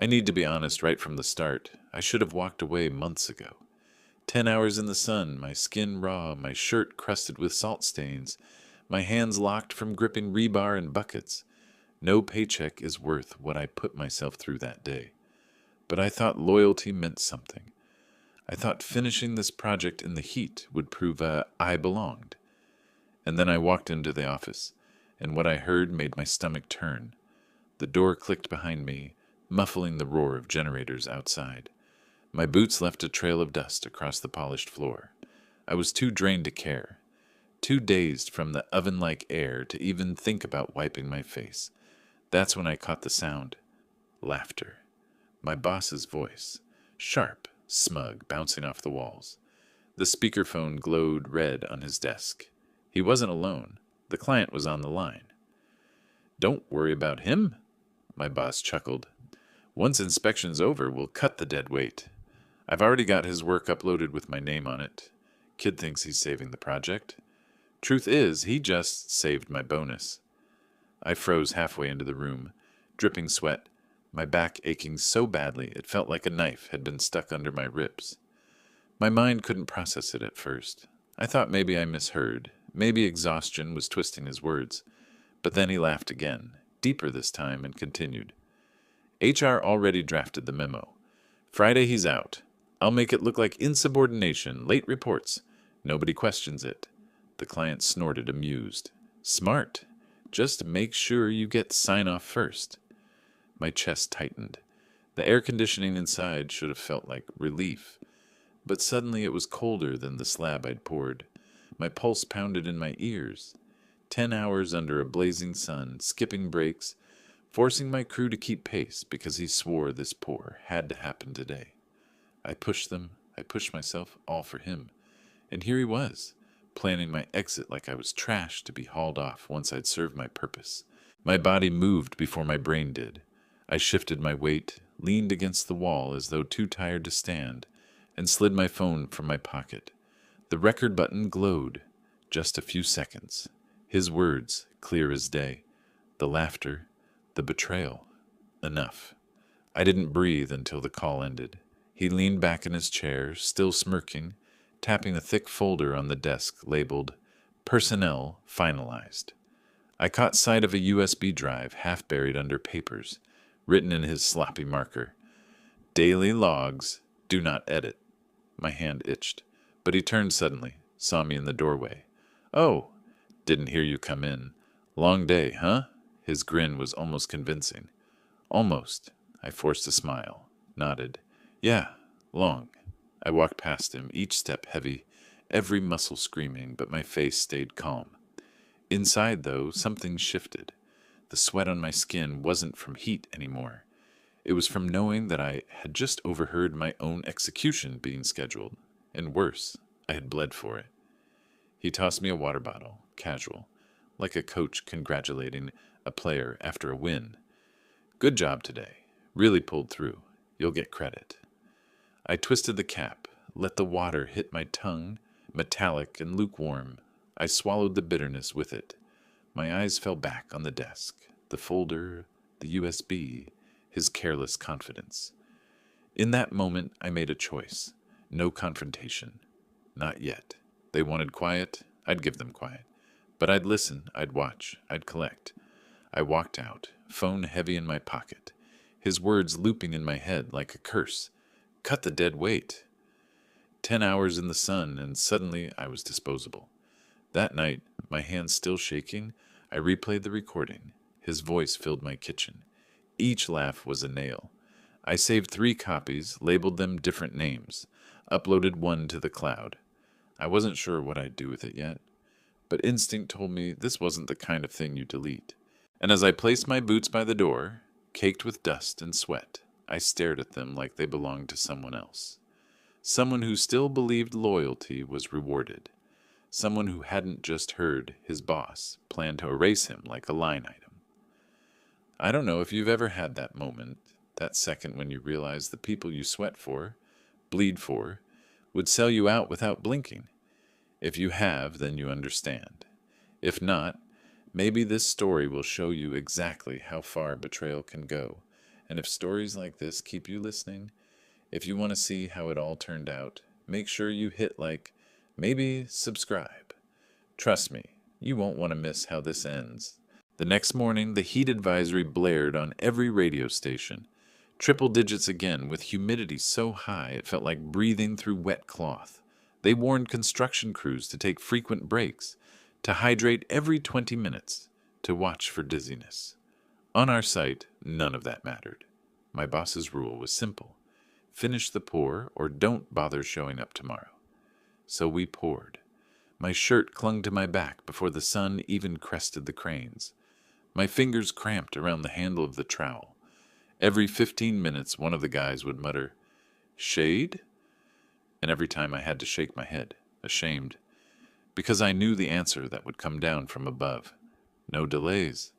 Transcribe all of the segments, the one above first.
I need to be honest right from the start. I should have walked away months ago. 10 hours in the sun, my skin raw, my shirt crusted with salt stains, my hands locked from gripping rebar and buckets. No paycheck is worth what I put myself through that day. But I thought loyalty meant something. I thought finishing this project in the heat would prove I belonged. And then I walked into the office, and what I heard made my stomach turn. The door clicked behind me, muffling the roar of generators outside. My boots left a trail of dust across the polished floor. I was too drained to care, too dazed from the oven-like air to even think about wiping my face. That's when I caught the sound. Laughter. My boss's voice. Sharp, smug, bouncing off the walls. The speakerphone glowed red on his desk. He wasn't alone. The client was on the line. "Don't worry about him," my boss chuckled. "Once inspection's over, we'll cut the dead weight. I've already got his work uploaded with my name on it. Kid thinks he's saving the project. Truth is, he just saved my bonus." I froze halfway into the room, dripping sweat, my back aching so badly it felt like a knife had been stuck under my ribs. My mind couldn't process it at first. I thought maybe I misheard, maybe exhaustion was twisting his words. But then he laughed again, deeper this time, and continued. "HR already drafted the memo. Friday he's out. I'll make it look like insubordination, late reports. Nobody questions it." The client snorted, amused. "Smart. Just make sure you get sign-off first." My chest tightened. The air conditioning inside should have felt like relief. But suddenly it was colder than the slab I'd poured. My pulse pounded in my ears. 10 hours under a blazing sun, skipping breaks, forcing my crew to keep pace because he swore this pour had to happen today. I pushed them, I pushed myself, all for him. And here he was, planning my exit like I was trash to be hauled off once I'd served my purpose. My body moved before my brain did. I shifted my weight, leaned against the wall as though too tired to stand, and slid my phone from my pocket. The record button glowed. Just a few seconds. His words, clear as day. The laughter, the betrayal. Enough. I didn't breathe until the call ended. He leaned back in his chair, still smirking, tapping a thick folder on the desk labeled Personnel Finalized. I caught sight of a USB drive half buried under papers, written in his sloppy marker. "Daily logs. Do not edit." My hand itched, but he turned suddenly, saw me in the doorway. "Oh, didn't hear you come in. Long day, huh?" His grin was almost convincing. "Almost." I forced a smile, nodded. "Yeah, long." I walked past him, each step heavy, every muscle screaming, but my face stayed calm. Inside, though, something shifted. The sweat on my skin wasn't from heat anymore. It was from knowing that I had just overheard my own execution being scheduled, and worse, I had bled for it. He tossed me a water bottle, casual, like a coach congratulating a player after a win. "Good job today. Really pulled through. You'll get credit." I twisted the cap, let the water hit my tongue, metallic and lukewarm. I swallowed the bitterness with it. My eyes fell back on the desk, the folder, the USB, his careless confidence. In that moment, I made a choice. No confrontation. Not yet. They wanted quiet, I'd give them quiet. But I'd listen, I'd watch, I'd collect. I walked out, phone heavy in my pocket, his words looping in my head like a curse. Cut the dead weight. 10 hours in the sun, and suddenly I was disposable. That night, my hands still shaking, I replayed the recording. His voice filled my kitchen. Each laugh was a nail. I saved 3 copies, labeled them different names, uploaded one to the cloud. I wasn't sure what I'd do with it yet, but instinct told me this wasn't the kind of thing you delete. And as I placed my boots by the door, caked with dust and sweat, I stared at them like they belonged to someone else. Someone who still believed loyalty was rewarded. Someone who hadn't just heard his boss plan to erase him like a line item. I don't know if you've ever had that moment, that second when you realize the people you sweat for, bleed for, would sell you out without blinking. If you have, then you understand. If not, maybe this story will show you exactly how far betrayal can go, And if stories like this keep you listening, if you want to see how it all turned out, make sure you hit like, maybe subscribe. Trust me, you won't want to miss how this ends. The next morning, the heat advisory blared on every radio station. Triple digits again, with humidity so high it felt like breathing through wet cloth. They warned construction crews to take frequent breaks, to hydrate every 20 minutes, to watch for dizziness. On our site, none of that mattered. My boss's rule was simple: finish the pour or don't bother showing up tomorrow. So we poured. My shirt clung to my back before the sun even crested the cranes. My fingers cramped around the handle of the trowel. Every 15 minutes, one of the guys would mutter, "Shade?" And every time I had to shake my head, ashamed, because I knew the answer that would come down from above. No delays.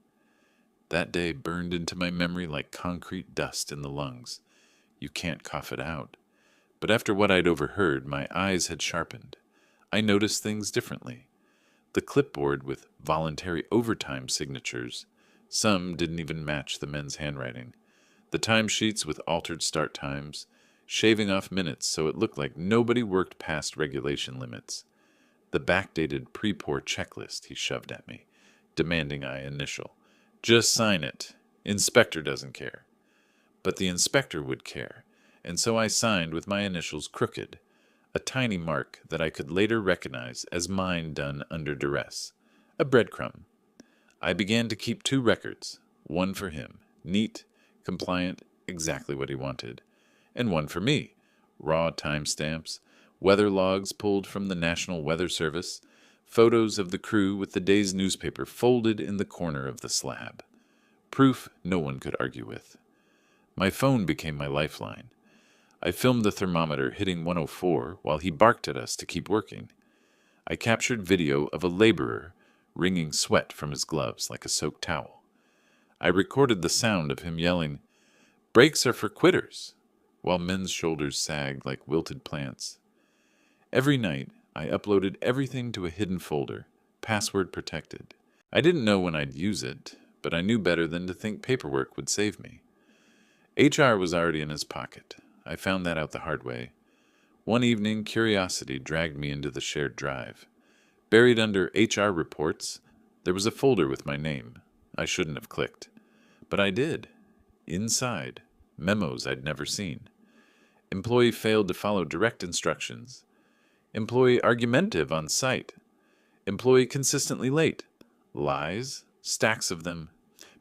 That day burned into my memory like concrete dust in the lungs. You can't cough it out. But after what I'd overheard, my eyes had sharpened. I noticed things differently. The clipboard with voluntary overtime signatures. Some didn't even match the men's handwriting. The timesheets with altered start times, shaving off minutes so it looked like nobody worked past regulation limits. The backdated pre-pour checklist he shoved at me, demanding I initial. Just sign it. Inspector doesn't care. But the inspector would care, and so I signed with my initials crooked, a tiny mark that I could later recognize as mine done under duress, a breadcrumb. I began to keep 2 records, one for him, neat, compliant, exactly what he wanted, and one for me, raw timestamps, weather logs pulled from the National Weather Service, photos of the crew with the day's newspaper folded in the corner of the slab. Proof no one could argue with. My phone became my lifeline. I filmed the thermometer hitting 104 while he barked at us to keep working. I captured video of a laborer wringing sweat from his gloves like a soaked towel. I recorded the sound of him yelling, "Breaks are for quitters," while men's shoulders sagged like wilted plants. Every night, I uploaded everything to a hidden folder, password protected. I didn't know when I'd use it, but I knew better than to think paperwork would save me. HR was already in his pocket. I found that out the hard way. One evening, curiosity dragged me into the shared drive. Buried under HR reports, there was a folder with my name. I shouldn't have clicked. But I did. Inside, memos I'd never seen. Employee failed to follow direct instructions. Employee argumentative on site. Employee consistently late. Lies, stacks of them.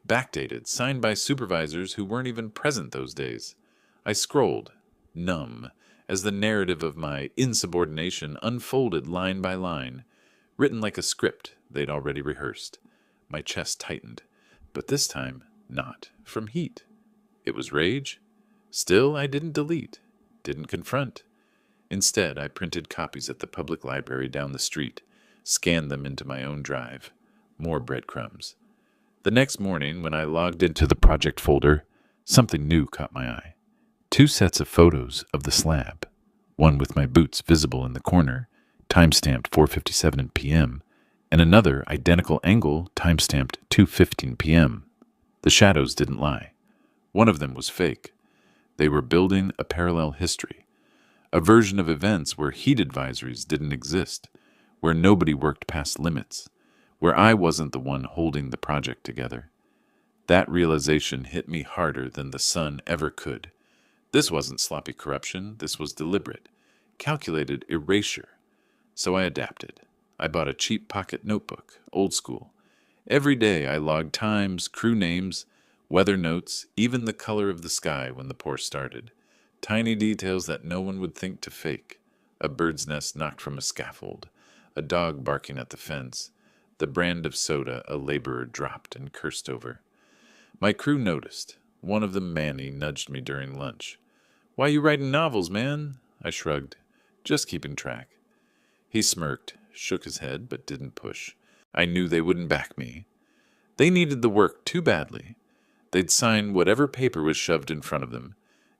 Backdated, signed by supervisors who weren't even present those days. I scrolled, numb, as the narrative of my insubordination unfolded line by line, written like a script they'd already rehearsed. My chest tightened, but this time not from heat. It was rage. Still, I didn't delete, didn't confront. Instead, I printed copies at the public library down the street, scanned them into my own drive. More breadcrumbs. The next morning, when I logged into the project folder, something new caught my eye. 2 sets of photos of the slab, one with my boots visible in the corner, timestamped 4:57 p.m., and another identical angle, timestamped 2:15 p.m. The shadows didn't lie. One of them was fake. They were building a parallel history, a version of events where heat advisories didn't exist, where nobody worked past limits, where I wasn't the one holding the project together. That realization hit me harder than the sun ever could. This wasn't sloppy corruption, this was deliberate, calculated erasure. So I adapted. I bought a cheap pocket notebook, old school. Every day I logged times, crew names, weather notes, even the color of the sky when the pour started. Tiny details that no one would think to fake. A bird's nest knocked from a scaffold, a dog barking at the fence, the brand of soda a laborer dropped and cursed over. My crew noticed. One of them, Manny, nudged me during lunch. "Why you writing novels, man?" I shrugged. "Just keeping track." He smirked, shook his head, but didn't push. I knew they wouldn't back me. They needed the work too badly. They'd sign whatever paper was shoved in front of them,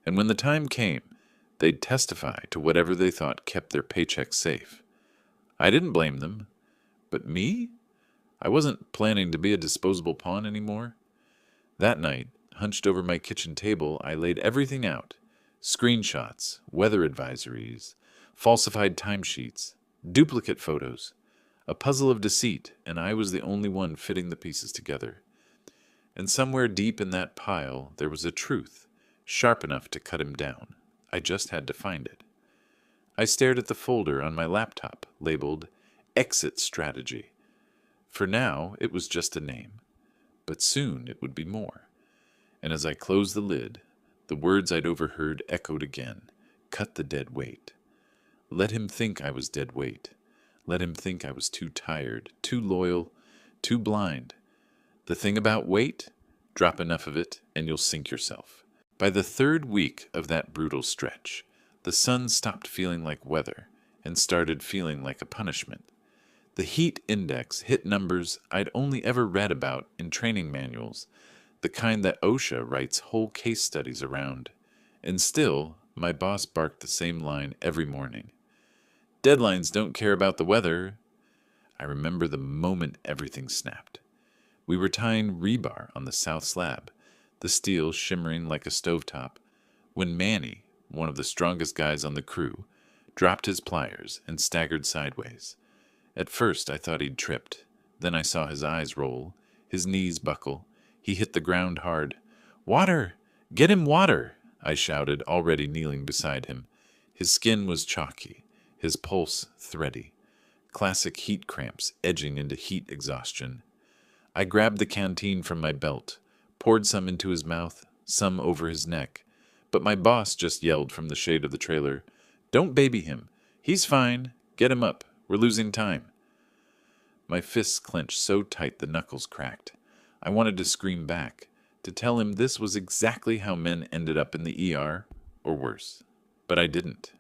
and when the time came, they'd testify to whatever they thought kept their paychecks safe. I didn't blame them. But me? I wasn't planning to be a disposable pawn anymore. That night, hunched over my kitchen table, I laid everything out. Screenshots, weather advisories, falsified timesheets, duplicate photos, a puzzle of deceit, and I was the only one fitting the pieces together. And somewhere deep in that pile, there was a truth, sharp enough to cut him down. I just had to find it. I stared at the folder on my laptop, labeled Exit Strategy. For now, it was just a name. But soon it would be more. And as I closed the lid, the words I'd overheard echoed again. Cut the dead weight. Let him think I was dead weight. Let him think I was too tired, too loyal, too blind. The thing about weight? Drop enough of it, and you'll sink yourself. By the third week of that brutal stretch, the sun stopped feeling like weather and started feeling like a punishment. The heat index hit numbers I'd only ever read about in training manuals, the kind that OSHA writes whole case studies around. And still, my boss barked the same line every morning. Deadlines don't care about the weather. I remember the moment everything snapped. We were tying rebar on the south slab, the steel shimmering like a stovetop, when Manny, one of the strongest guys on the crew, dropped his pliers and staggered sideways. At first I thought he'd tripped. Then I saw his eyes roll, his knees buckle. He hit the ground hard. "Water! Get him water!" I shouted, already kneeling beside him. His skin was chalky, his pulse thready. Classic heat cramps edging into heat exhaustion. I grabbed the canteen from my belt, poured some into his mouth, some over his neck. But my boss just yelled from the shade of the trailer, "Don't baby him. He's fine. Get him up. We're losing time." My fists clenched so tight the knuckles cracked. I wanted to scream back, to tell him this was exactly how men ended up in the ER, or worse. But I didn't.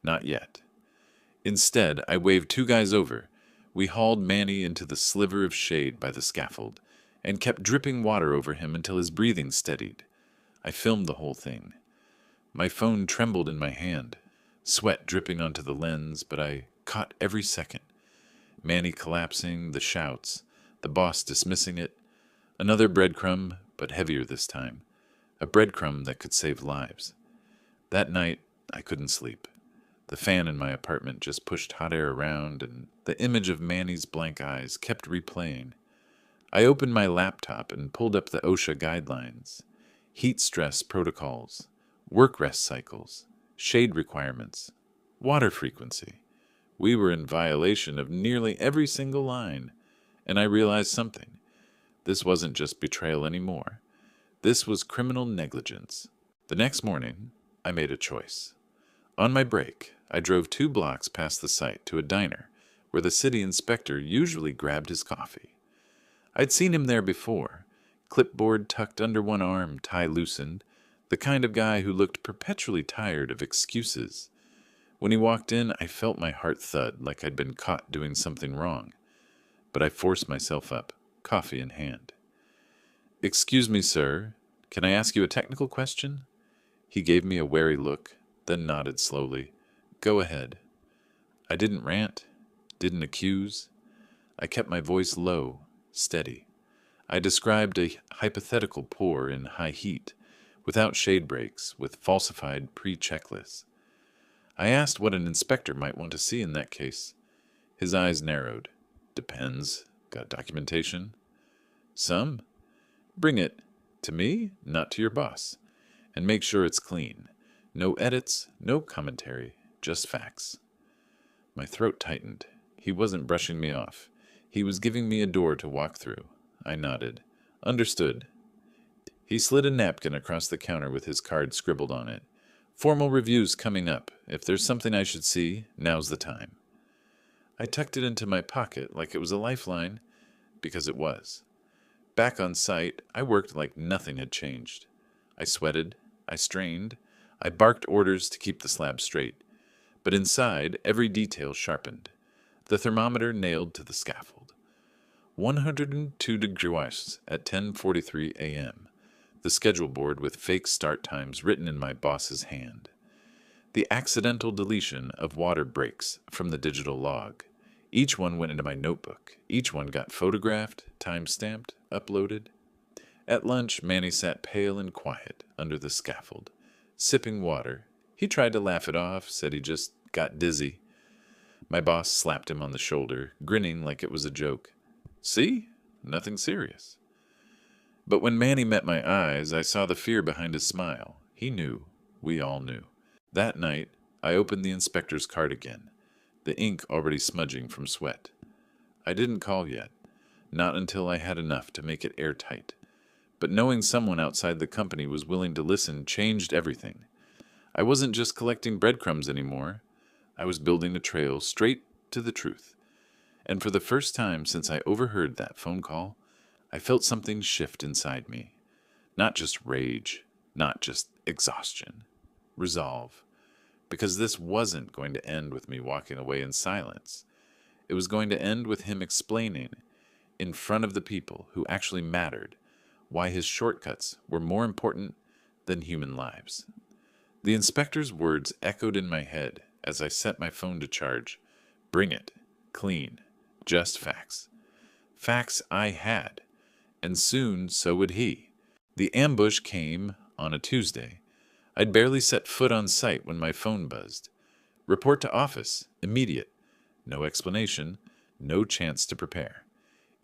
Not yet. Instead, I waved two guys over. We hauled Manny into the sliver of shade by the scaffold, and kept dripping water over him until his breathing steadied. I filmed the whole thing. My phone trembled in my hand, sweat dripping onto the lens, but I caught every second. Manny collapsing, the shouts, the boss dismissing it. Another breadcrumb, but heavier this time. A breadcrumb that could save lives. That night, I couldn't sleep. The fan in my apartment just pushed hot air around, and the image of Manny's blank eyes kept replaying. I opened my laptop and pulled up the OSHA guidelines. Heat stress protocols, work rest cycles, shade requirements, water frequency. We were in violation of nearly every single line, and I realized something. This wasn't just betrayal anymore. This was criminal negligence. The next morning, I made a choice. On my break, I drove 2 blocks past the site to a diner where the city inspector usually grabbed his coffee. I'd seen him there before, clipboard tucked under one arm, tie loosened, the kind of guy who looked perpetually tired of excuses. When he walked in, I felt my heart thud like I'd been caught doing something wrong. But I forced myself up, coffee in hand. "Excuse me, sir. Can I ask you a technical question?" He gave me a wary look, then nodded slowly. "Go ahead." I didn't rant, didn't accuse. I kept my voice low, steady. I described a hypothetical pour in high heat, without shade breaks, with falsified pre-checklists. I asked what an inspector might want to see in that case. His eyes narrowed. "Depends. Got documentation?" "Some." "Bring it. To me, not to your boss. And make sure it's clean. No edits, no commentary, just facts." My throat tightened. He wasn't brushing me off. He was giving me a door to walk through. I nodded. "Understood." He slid a napkin across the counter with his card scribbled on it. "Formal reviews coming up. If there's something I should see, now's the time." I tucked it into my pocket like it was a lifeline, because it was. Back on site, I worked like nothing had changed. I sweated, I strained, I barked orders to keep the slab straight. But inside, every detail sharpened. The thermometer nailed to the scaffold. 102 degrees at 10:43 a.m. The schedule board with fake start times written in my boss's hand. The accidental deletion of water breaks from the digital log. Each one went into my notebook. Each one got photographed, time-stamped, uploaded. At lunch, Manny sat pale and quiet under the scaffold, sipping water. He tried to laugh it off, said he just got dizzy. My boss slapped him on the shoulder, grinning like it was a joke. See? Nothing serious. But when Manny met my eyes, I saw the fear behind his smile. He knew. We all knew. That night, I opened the inspector's card again, the ink already smudging from sweat. I didn't call yet, not until I had enough to make it airtight. But knowing someone outside the company was willing to listen changed everything. I wasn't just collecting breadcrumbs anymore. I was building a trail straight to the truth. And for the first time since I overheard that phone call, I felt something shift inside me. Not just rage, not just exhaustion. Resolve. Because this wasn't going to end with me walking away in silence. It was going to end with him explaining, in front of the people who actually mattered, why his shortcuts were more important than human lives. The inspector's words echoed in my head as I set my phone to charge. Bring it. Clean. Just facts. Facts I had. And soon so would he. The ambush came on a Tuesday. I'd barely set foot on site when my phone buzzed. Report to office. Immediate. No explanation. No chance to prepare.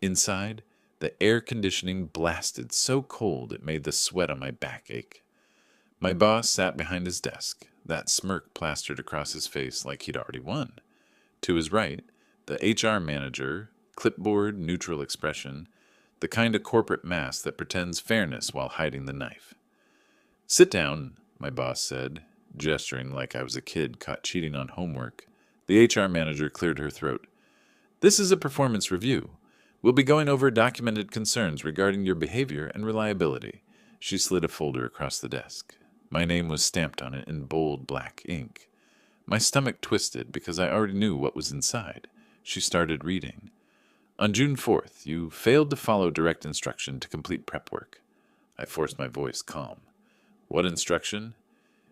Inside, the air conditioning blasted so cold it made the sweat on my back ache. My boss sat behind his desk, that smirk plastered across his face like he'd already won. To his right, the HR manager, clipboard, neutral expression, the kind of corporate mask that pretends fairness while hiding the knife. Sit down, my boss said, gesturing like I was a kid caught cheating on homework. The HR manager cleared her throat. This is a performance review. We'll be going over documented concerns regarding your behavior and reliability. She slid a folder across the desk. My name was stamped on it in bold black ink. My stomach twisted because I already knew what was inside. She started reading. On June 4th, you failed to follow direct instruction to complete prep work. I forced my voice calm. What instruction?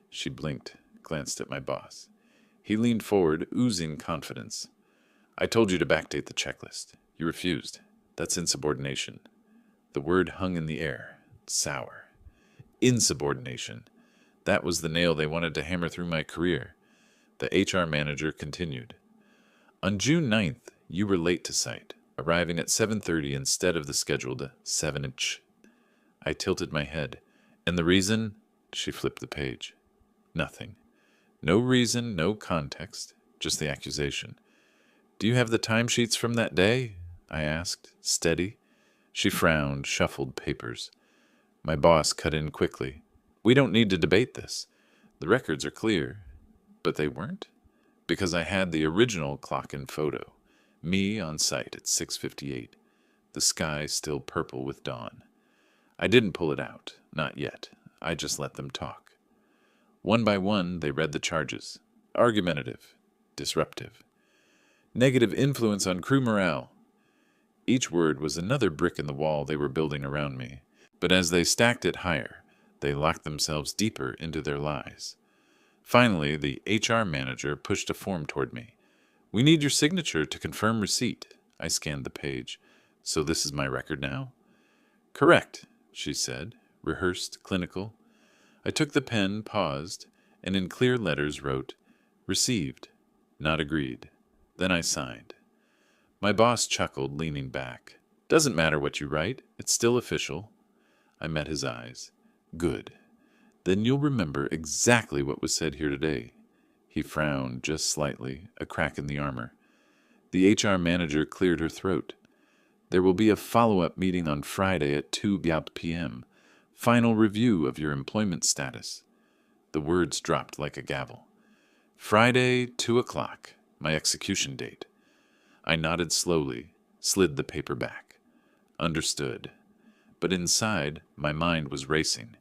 She blinked, glanced at my boss. He leaned forward, oozing confidence. I told you to backdate the checklist. You refused. That's insubordination. The word hung in the air. Sour. Insubordination. That was the nail they wanted to hammer through my career. The HR manager continued. On June 9th, you were late to site, arriving at 7:30 instead of the scheduled 7-inch. I tilted my head. And the reason? She flipped the page. Nothing. No reason, no context, just the accusation. Do you have the timesheets from that day? I asked, steady. She frowned, shuffled papers. My boss cut in quickly. We don't need to debate this. The records are clear. But they weren't? Because I had the original clock and photo. Me on site at 6:58. The sky still purple with dawn. I didn't pull it out. Not yet. I just let them talk. One by one, they read the charges. Argumentative. Disruptive. Negative influence on crew morale. Each word was another brick in the wall they were building around me. But as they stacked it higher, they locked themselves deeper into their lies. Finally, the HR manager pushed a form toward me. We need your signature to confirm receipt. I scanned the page. So this is my record now? Correct, she said, rehearsed, clinical. I took the pen, paused, and in clear letters wrote, Received, not agreed. Then I signed. My boss chuckled, leaning back. Doesn't matter what you write. It's still official. I met his eyes. Good. Then you'll remember exactly what was said here today. He frowned just slightly, a crack in the armor. The HR manager cleared her throat. There will be a follow-up meeting on Friday at 2 p.m. Final review of your employment status. The words dropped like a gavel. Friday, 2 o'clock, my execution date. I nodded slowly, slid the paper back. Understood. But inside, my mind was racing.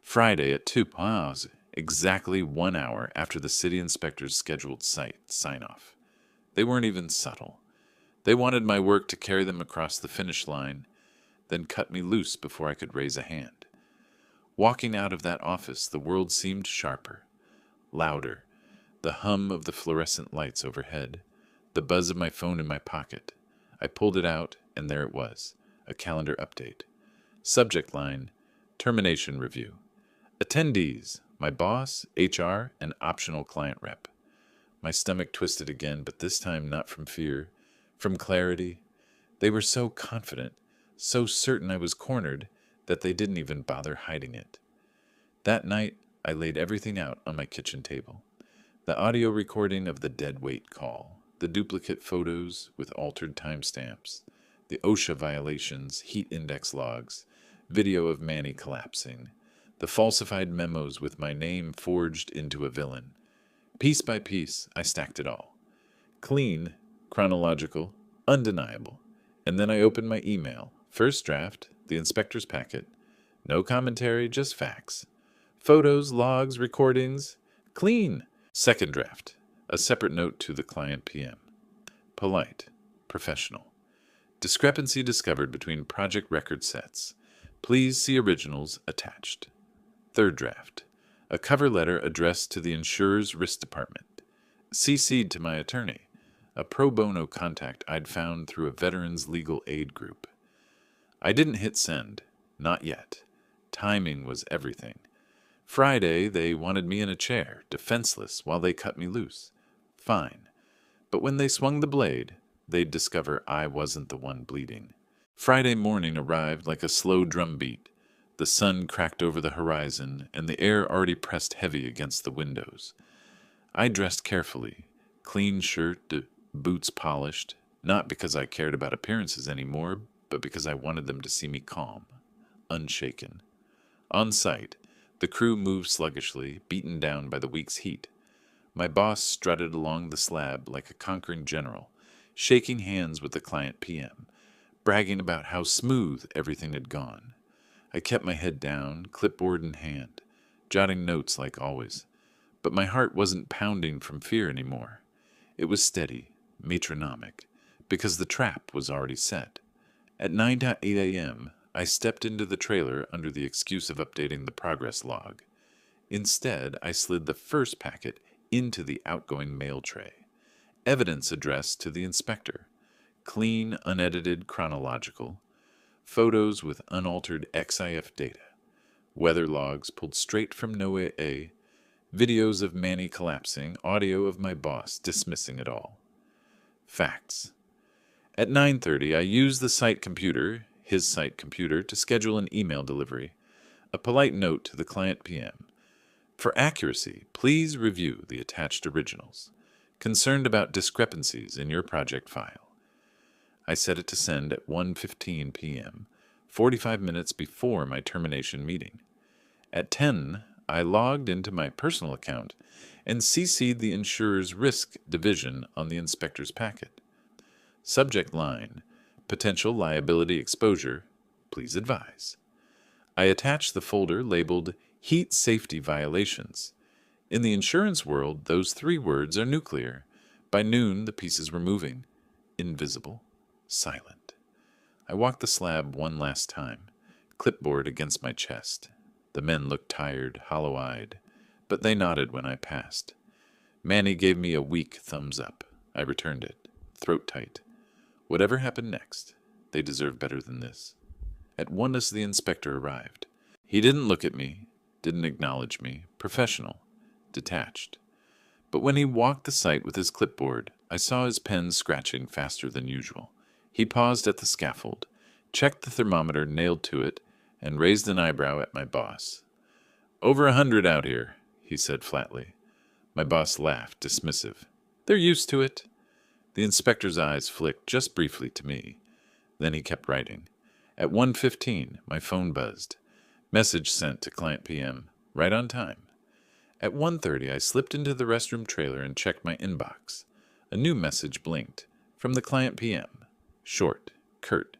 Friday at 2 p.m., exactly 1 hour after the city inspector's scheduled site sign-off. They weren't even subtle. They wanted my work to carry them across the finish line, then cut me loose before I could raise a hand. Walking out of that office, the world seemed sharper, louder, the hum of the fluorescent lights overhead, the buzz of my phone in my pocket. I pulled it out, and there it was, a calendar update. Subject line, termination review. Attendees, my boss, HR, and optional client rep. My stomach twisted again, but this time not from fear, from clarity. They were so confident, so certain I was cornered, that they didn't even bother hiding it. That night, I laid everything out on my kitchen table. The audio recording of the dead weight call, the duplicate photos with altered timestamps, the OSHA violations, heat index logs, video of Manny collapsing, the falsified memos with my name forged into a villain. Piece by piece, I stacked it all. Clean, chronological, undeniable. And then I opened my email. First draft, the inspector's packet. No commentary, just facts. Photos, logs, recordings. Clean. Second draft, a separate note to the client PM. Polite, professional. Discrepancy discovered between project record sets. Please see originals attached. Third draft, a cover letter addressed to the insurer's risk department. CC'd to my attorney, a pro bono contact I'd found through a veterans legal aid group. I didn't hit send. Not yet. Timing was everything. Friday, they wanted me in a chair, defenseless, while they cut me loose. Fine. But when they swung the blade, they'd discover I wasn't the one bleeding. Friday morning arrived like a slow drumbeat. The sun cracked over the horizon, and the air already pressed heavy against the windows. I dressed carefully. Clean shirt, boots polished, not because I cared about appearances anymore, but because I wanted them to see me calm, unshaken. On site, the crew moved sluggishly, beaten down by the week's heat. My boss strutted along the slab like a conquering general, shaking hands with the client PM, bragging about how smooth everything had gone. I kept my head down, clipboard in hand, jotting notes like always, but my heart wasn't pounding from fear anymore. It was steady, metronomic, because the trap was already set. At 9:08 a.m., I stepped into the trailer under the excuse of updating the progress log. Instead, I slid the first packet into the outgoing mail tray. Evidence addressed to the inspector. Clean, unedited, chronological. Photos with unaltered XIF data. Weather logs pulled straight from NOAA. Videos of Manny collapsing. Audio of my boss dismissing it all. Facts. At 9:30, I used the site computer, his site computer, to schedule an email delivery. A polite note to the client PM. For accuracy, please review the attached originals. Concerned about discrepancies in your project file. I set it to send at 1:15 p.m., 45 minutes before my termination meeting. At 10, I logged into my personal account and CC'd the insurer's risk division on the inspector's packet. Subject line, potential liability exposure, please advise. I attached the folder labeled Heat Safety Violations. In the insurance world, those 3 words are nuclear. By noon, the pieces were moving. Invisible. Silent. I walked the slab one last time, clipboard against my chest. The men looked tired, hollow-eyed, but they nodded when I passed. Manny gave me a weak thumbs up. I returned it, throat tight. Whatever happened next, they deserved better than this. At once the inspector arrived. He didn't look at me, didn't acknowledge me, professional, detached. But when he walked the site with his clipboard, I saw his pen scratching faster than usual. He paused at the scaffold, checked the thermometer nailed to it, and raised an eyebrow at my boss. "Over 100 out here," he said flatly. My boss laughed, dismissive. "They're used to it." The inspector's eyes flicked just briefly to me. Then he kept writing. At 1:15, my phone buzzed. Message sent to client PM, right on time. At 1:30, I slipped into the restroom trailer and checked my inbox. A new message blinked, from the client PM. Short, curt.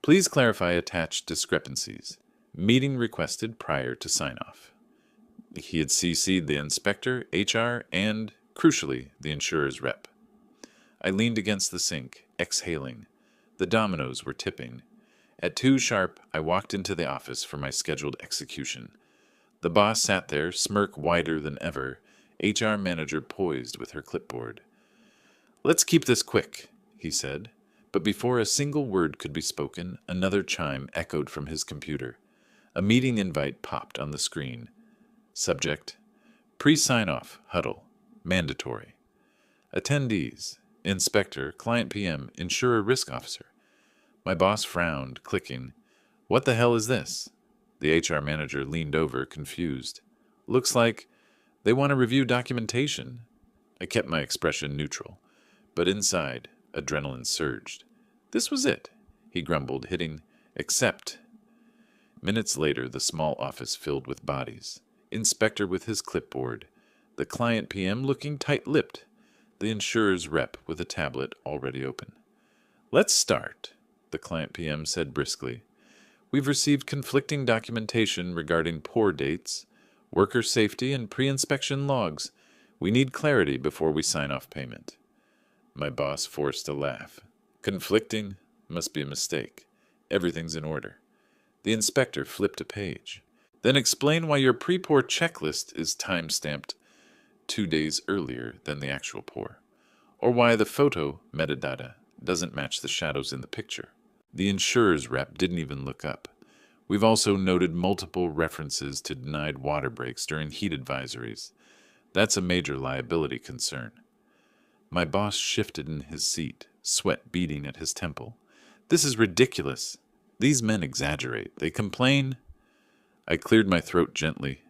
Please clarify attached discrepancies. Meeting requested prior to sign-off. He had CC'd the inspector, HR, and, crucially, the insurer's rep. I leaned against the sink, exhaling. The dominoes were tipping. At 2 sharp, I walked into the office for my scheduled execution. The boss sat there, smirk wider than ever, HR manager poised with her clipboard. "Let's keep this quick," he said. But before a single word could be spoken, another chime echoed from his computer. A meeting invite popped on the screen. Subject: Pre-sign-off, huddle, mandatory. Attendees: Inspector, Client PM, Insurer Risk Officer. My boss frowned, clicking. What the hell is this? The HR manager leaned over, confused. Looks like they want to review documentation. I kept my expression neutral, but inside, adrenaline surged. This was it, he grumbled, hitting accept. Minutes later, the small office filled with bodies. Inspector with his clipboard, the client PM looking tight-lipped, the insurer's rep with a tablet already open. Let's start, the client PM said briskly. We've received conflicting documentation regarding pour dates, worker safety, and pre-inspection logs. We need clarity before we sign off payment. My boss forced a laugh. Conflicting? Must be a mistake. Everything's in order. The inspector flipped a page. Then explain why your pre-pour checklist is time-stamped 2 days earlier than the actual pour, or why the photo metadata doesn't match the shadows in the picture. The insurer's rep didn't even look up. We've also noted multiple references to denied water breaks during heat advisories. That's a major liability concern. My boss shifted in his seat, sweat beading at his temple. This is ridiculous. These men exaggerate. They complain. I cleared my throat gently.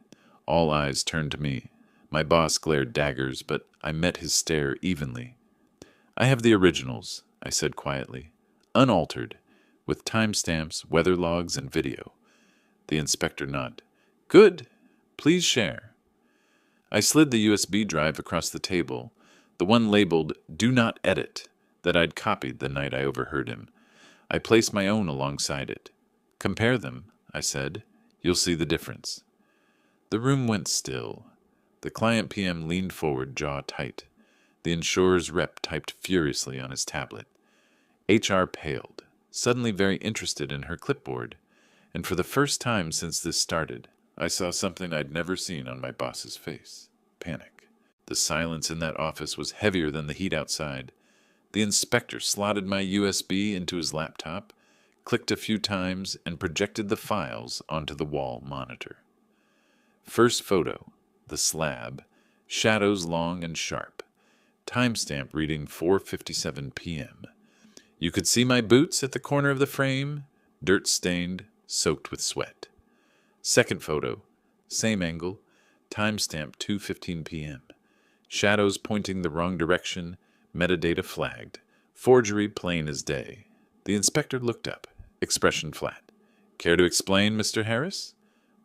All eyes turned to me. My boss glared daggers, but I met his stare evenly. I have the originals, I said quietly. Unaltered, with timestamps, weather logs, and video. The inspector nodded. Good. Please share. I slid the USB drive across the table, the one labeled Do Not Edit, that I'd copied the night I overheard him. I placed my own alongside it. Compare them, I said. You'll see the difference. The room went still. The client PM leaned forward, jaw tight. The insurer's rep typed furiously on his tablet. HR paled, suddenly very interested in her clipboard, and for the first time since this started, I saw something I'd never seen on my boss's face. Panic. The silence in that office was heavier than the heat outside. The inspector slotted my USB into his laptop, clicked a few times, and projected the files onto the wall monitor. First photo, the slab, shadows long and sharp. Timestamp reading 4:57 p.m. You could see my boots at the corner of the frame, dirt-stained, soaked with sweat. Second photo, same angle, timestamp 2:15 p.m. Shadows pointing the wrong direction, metadata flagged. Forgery plain as day. The inspector looked up, expression flat. Care to explain, Mr. Harris?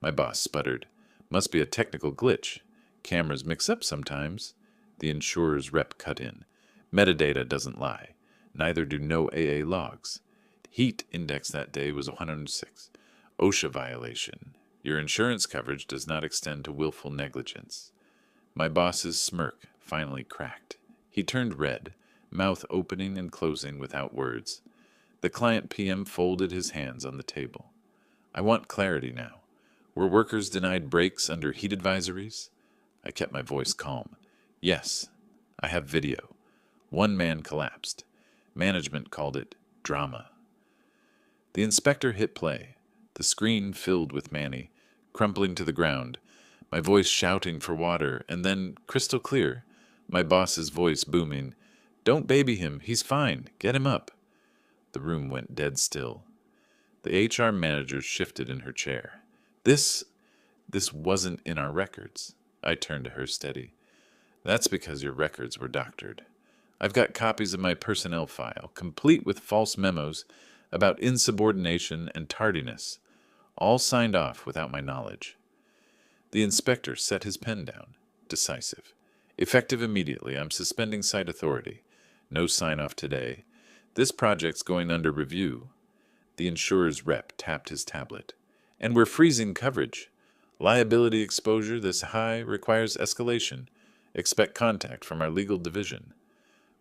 My boss sputtered. Must be a technical glitch. Cameras mix up sometimes. The insurer's rep cut in. Metadata doesn't lie. Neither do no AA logs. Heat index that day was 106. OSHA violation. Your insurance coverage does not extend to willful negligence. My boss's smirk finally cracked. He turned red, mouth opening and closing without words. The client PM folded his hands on the table. I want clarity now. Were workers denied breaks under heat advisories? I kept my voice calm. Yes, I have video. One man collapsed. Management called it drama. The inspector hit play. The screen filled with Manny, crumpling to the ground, my voice shouting for water, and then, crystal clear, my boss's voice booming, Don't baby him, he's fine, get him up. The room went dead still. The HR manager shifted in her chair. This wasn't in our records. I turned to her steady. That's because your records were doctored. I've got copies of my personnel file, complete with false memos about insubordination and tardiness, all signed off without my knowledge. The inspector set his pen down, decisive. Effective immediately, I'm suspending site authority. No sign-off today. This project's going under review. The insurer's rep tapped his tablet. And we're freezing coverage. Liability exposure this high requires escalation. Expect contact from our legal division.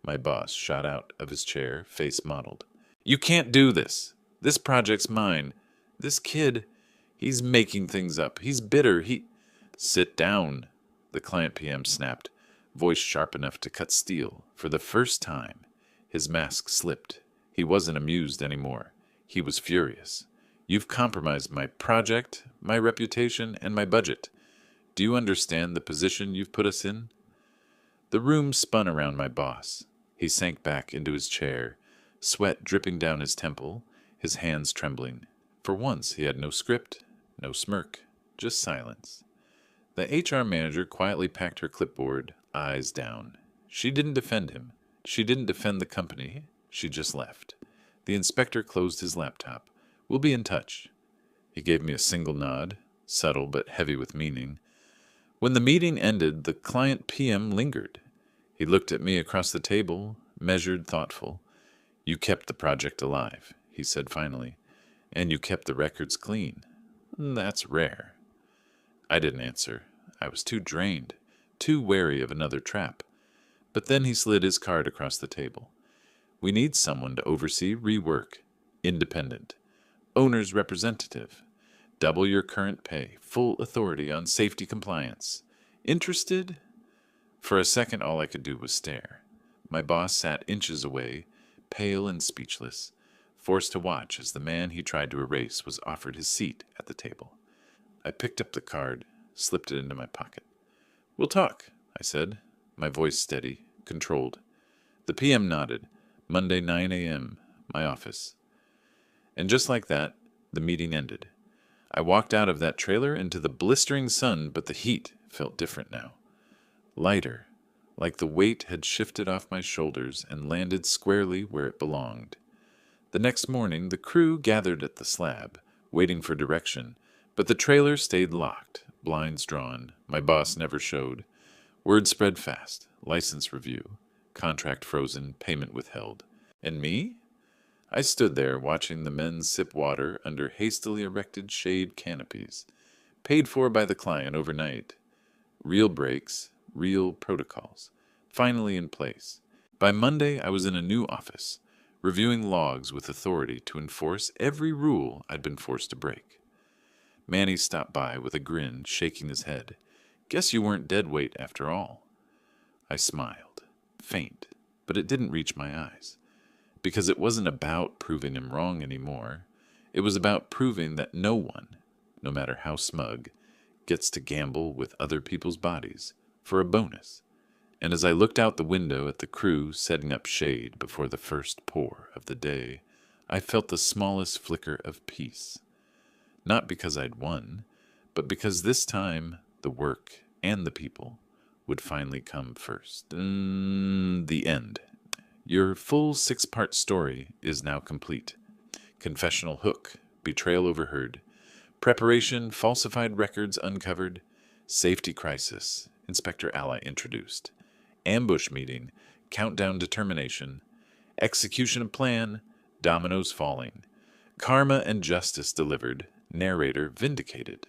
My boss shot out of his chair, face mottled. You can't do this. This project's mine. This kid, he's making things up. He's bitter. Sit down, the client PM snapped, voice sharp enough to cut steel. For the first time, his mask slipped. He wasn't amused anymore. He was furious. You've compromised my project, my reputation, and my budget. Do you understand the position you've put us in? The room spun around my boss. He sank back into his chair, sweat dripping down his temple, his hands trembling. For once, he had no script, no smirk, just silence. The HR manager quietly packed her clipboard, eyes down. She didn't defend him. She didn't defend the company. She just left. The inspector closed his laptop. We'll be in touch. He gave me a single nod, subtle but heavy with meaning. When the meeting ended, the client PM lingered. He looked at me across the table, measured, thoughtful. You kept the project alive, he said finally, and you kept the records clean. That's rare. I didn't answer. I was too drained, too wary of another trap. But then he slid his card across the table. We need someone to oversee rework. Independent. Owner's representative. Double your current pay. Full authority on safety compliance. Interested? For a second, all I could do was stare. My boss sat inches away, pale and speechless, forced to watch as the man he tried to erase was offered his seat at the table. I picked up the card, slipped it into my pocket. We'll talk, I said, my voice steady, controlled. The PM nodded. Monday, 9 a.m., my office. And just like that, the meeting ended. I walked out of that trailer into the blistering sun, but the heat felt different now. Lighter, like the weight had shifted off my shoulders and landed squarely where it belonged. The next morning, the crew gathered at the slab, waiting for direction, but the trailer stayed locked, blinds drawn. My boss never showed. Word spread fast. License review. Contract frozen. Payment withheld. And me? I stood there watching the men sip water under hastily erected shade canopies, paid for by the client overnight. Real breaks, real protocols, finally in place. By Monday, I was in a new office, reviewing logs with authority to enforce every rule I'd been forced to break. Manny stopped by with a grin, shaking his head. Guess you weren't dead weight after all. I smiled, faint, but it didn't reach my eyes. Because it wasn't about proving him wrong anymore. It was about proving that no one, no matter how smug, gets to gamble with other people's bodies for a bonus. And as I looked out the window at the crew setting up shade before the first pour of the day, I felt the smallest flicker of peace. Not because I'd won, but because this time the work and the people would finally come first. The end. Your full 6-part story is now complete. Confessional hook, betrayal overheard, preparation, falsified records uncovered, safety crisis, Inspector Ally introduced, ambush meeting, countdown determination, execution of plan, dominoes falling, karma and justice delivered, narrator vindicated.